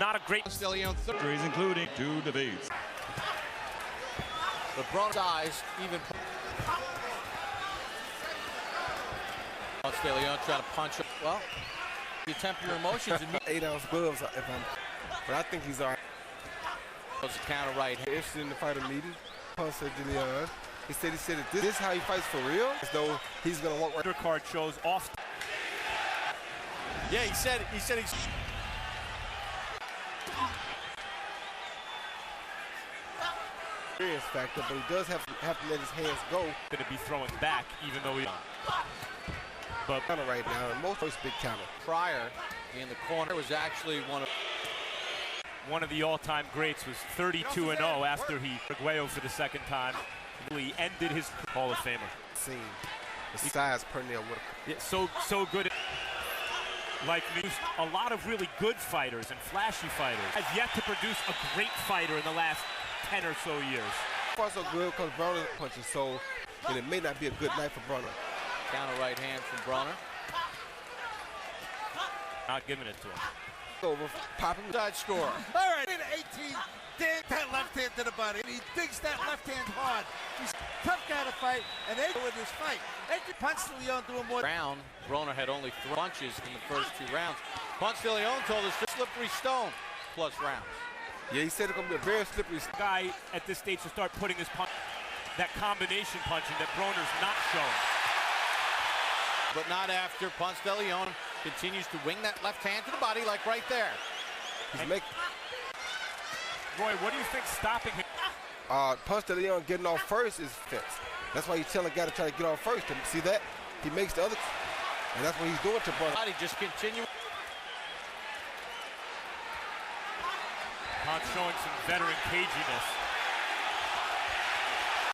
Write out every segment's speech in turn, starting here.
not a great Ponce Threes including 2 defeats. The Broner size even. Ponce trying to punch him. Well, you temper your emotions and 8-ounce gloves but I think he's all right. Goes to counter right hand. Interested in the fighter meeting. Ponce-Daniel. He said that this is how he fights for real, as though he's gonna walk right. Card shows off. Yeah, he said he's Experience factor, but he does have to let his hands go. Going to be throwing back, even though he. But Counter right now, and most big counter. Pryor in the corner was actually one of the all-time greats was 32-0 after he Arguello for the second time. He ended his Hall of Famer. Seen the size per nail would. Yeah, so good. Like a lot of really good fighters and flashy fighters has yet to produce a great fighter in the last 10 or so years. Far so good because Broner punches, so it may not be a good night for Broner. Counter right hand from Broner. Not giving it to him. Over, popping. Side score. All right, in 18, dig that left hand to the body. And he digs that left hand hard. He's a tough guy to fight, and they win this fight. Adrien Ponce-Daniel doing more. Broner had only 3 punches in the first 2 rounds. Ponce-Daniel told us the slippery stone plus rounds. Yeah, he said it's going to be a very slippery guy at this stage to start putting his punch, that combination punching that Broner's not showing. But not after Ponce-Daniel continues to wing that left hand to the body, like right there. He's making. Roy, what do you think stopping him? Ponce-Daniel getting off first is fence. That's why he's telling a guy to try to get off first. See that? He makes the other, and that's what he's doing to Broner. Body just continue. Ponce showing some veteran caginess.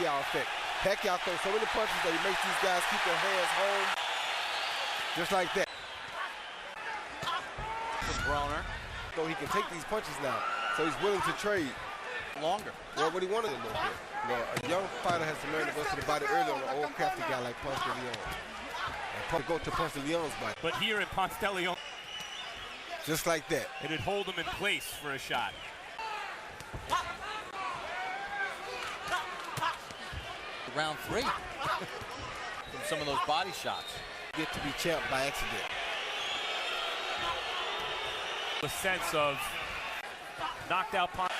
Yeah, effect. Pacquiao throws so many punches that he makes these guys keep their hands home, just like that. Broner. So he can take these punches now. So he's willing to trade. Longer. Well, what he wanted a little bit. You know, a young fighter has to learn to go to the body early on an old crafty guy like Ponce-Daniel. And probably go to Ponce-Daniel's body. But here in Ponce-Daniel, just like that. It'd hold him in place for a shot. Round 3 from some of those body shots. Get to be champ by accident. A sense of knocked out punch.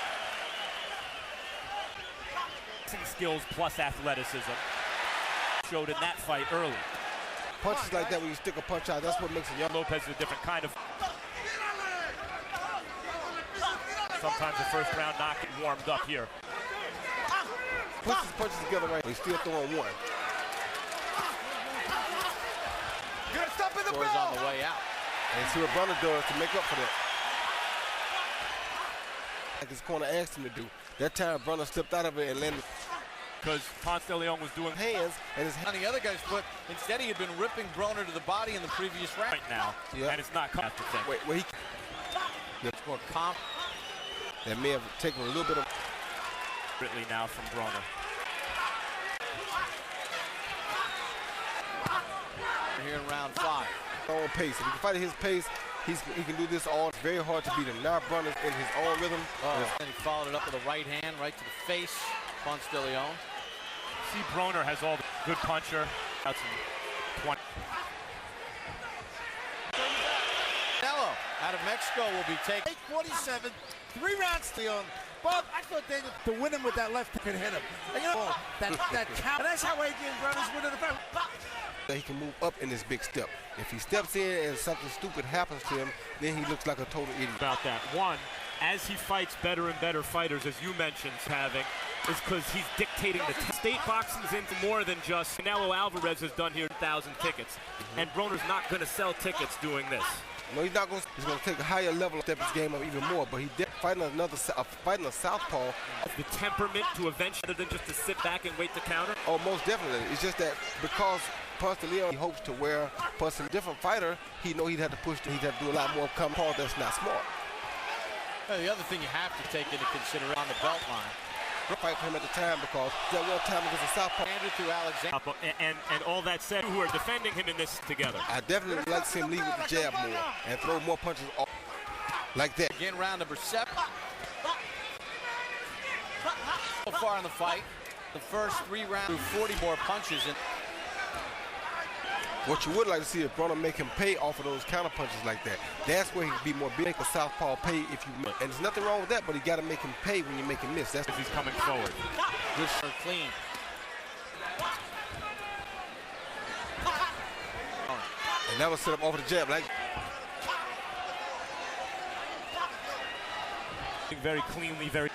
Skills plus athleticism showed in that fight early. Punches like that when you stick a punch out, that's what makes a young. Lopez is a different kind of. Sometimes the first round knock it warmed up here. Puts his punches together right. He's still throwing one. Good stop in the Scores bell. on the way out. And see what Broner does to make up for that. Like his corner asked him to do. That time Broner slipped out of it and landed. Because Ponce-Daniel was doing hands and his on the other guy's foot. Instead, he had been ripping Broner to the body in the previous round. Right now, and it's not coming. Wait, more comp. That may have taken a little bit of. Now from Broner. Here in round 5. Own pace. If he can fight at his pace, he can do this all. It's very hard to beat him. Now Broner's in his own rhythm. And he followed it up with a right hand right to the face. Ponce-Daniel. See, Broner has all the good puncher. That's 20. Canelo out of Mexico will be taking 8:47, 3 rounds to on. Bob, I thought Daniel to win him with that left could hit him. And you know, that count. And that's how Adrien Broner's winning the fight. He can move up in this big step. If he steps in and something stupid happens to him, then he looks like a total idiot. About that. One, as he fights better and better fighters, as you mentioned, having, is because he's dictating the state boxing's into more than just Canelo Alvarez has done here 1,000 tickets. And Broner's not going to sell tickets doing this. No, he's not going to. He's going to take a higher level, step his game up even more. But he did fighting fighting a southpaw. The temperament to eventually, other than just to sit back and wait to counter. Oh, most definitely. It's just that because Ponce-Daniel, he hopes to wear Ponce, a different fighter. He know he'd have to push. He'd have to do a lot more call that's not smart. Well, the other thing you have to take into consideration on the belt line. Fight for him at the time because that one time against a southpaw. Andrew to Alexander. And all that said, who are defending him in this together. I definitely like to see him lead with the jab more and throw more punches off. like that. Again, round number 7. So far in the fight, the first 3 rounds threw 40 more punches. And What you would like to see is Broner make him pay off of those counter punches like that. That's where he can be more big. Make a southpaw pay if you miss. And there's nothing wrong with that, but you got to make him pay when you make him miss. That's As he's coming forward. good clean. and that was set up over the jab. Like Very cleanly, very.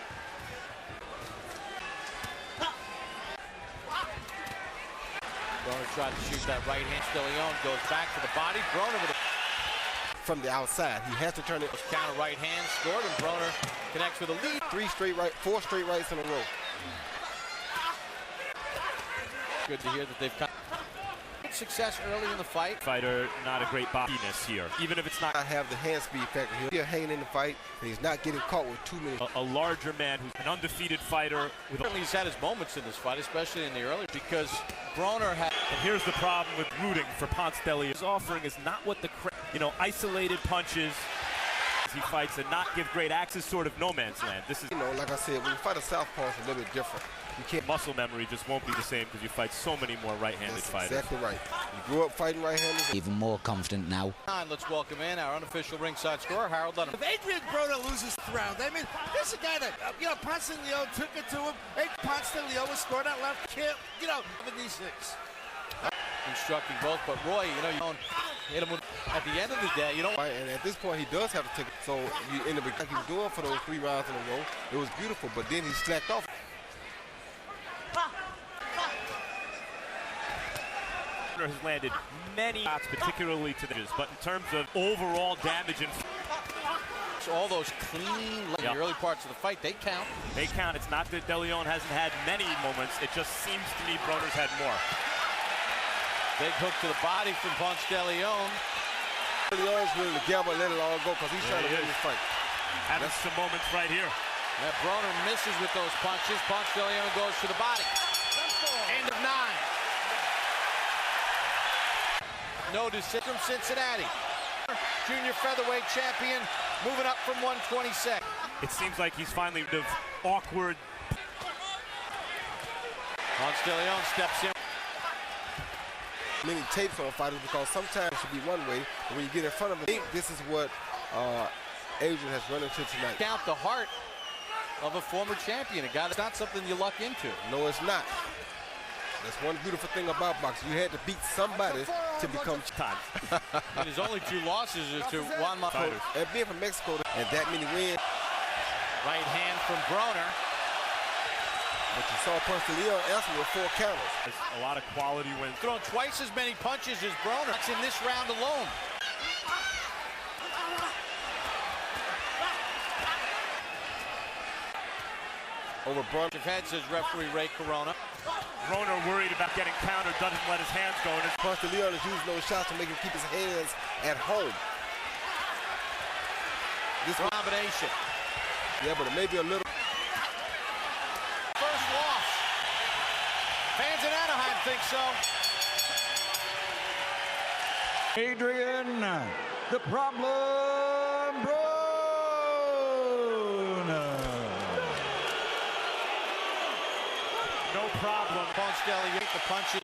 Broner tried to shoot that right hand. Leon goes back to the body. Broner with a from the outside, he has to turn it. counter right hand scored, and Broner connects with a lead. 4 straight rights in a row. Good to hear that they've got success early in the fight. Fighter, not a great boxiness here. Even if it's not I have the hand speed factor here. He's hanging in the fight, and he's not getting caught with too many. a larger man who's an undefeated fighter. With Certainly he's had his moments in this fight, especially in the early, because Broner had. And here's the problem with rooting for Ponce de Leon. His offering is not what the, isolated punches he fights and not give great access, sort of no man's land. This is, Like I said, when you fight a southpaw, it's a little bit different. You can't. muscle memory just won't be the same because you fight so many more right-handed That's fighters. exactly right. You grew up fighting right-handed. Even more confident now. Let's welcome in our unofficial ringside scorer, Harold Dunham. If Adrien Broner loses the round, I mean, this is a guy that, Ponce de Leon took it to him. Ponce de Leon was scoring that left kick, 76. Instructing both, but Roy, you don't hit him with, at the end of the day, And at this point, he does have to take it. So you end up like he was doing for those 3 rounds in a row. It was beautiful, but then he slacked off. Has landed many shots, particularly to the edges, but in terms of overall damage and so all those clean in the early parts of the fight, they count. they count. It's not that De Leon hasn't had many moments. It just seems to me Broner's had more. Big hook to the body from Ponce de Leon. De Leon's willing to gamble and let it all go because he's trying to win this fight. Having some moments right here. Yeah, Broner misses with those punches. Ponce de Leon goes to the body. End of 9. No decision from Cincinnati. Junior featherweight champion, moving up from 126. It seems like he's finally awkward. Ponce de Leon steps in. Many tapes on fighters because sometimes it should be one way, but when you get in front of him, this is what Adrien has run into tonight. Count the heart of a former champion. A guy that's not something you luck into. No, it's not. That's one beautiful thing about boxing. You had to beat somebody to become Times. And his only 2 losses are to Juan Marcos. And being from Mexico and that many wins. Right hand from Broner. But you saw Ponce de Leon answer with 4 counters. There's a lot of quality wins. Thrown twice as many punches as Broner. That's in this round alone. Over Broner. Head, says referee Ray Corona. Broner worried about getting countered, doesn't let his hands go. And Ponce de Leon is using those shots to make him keep his hands at home. This Combination. Yeah, but it may be a little. First loss. Fans in Anaheim think so. Adrien, the problem, Broner. no problem. Ponce de Leon, the punches.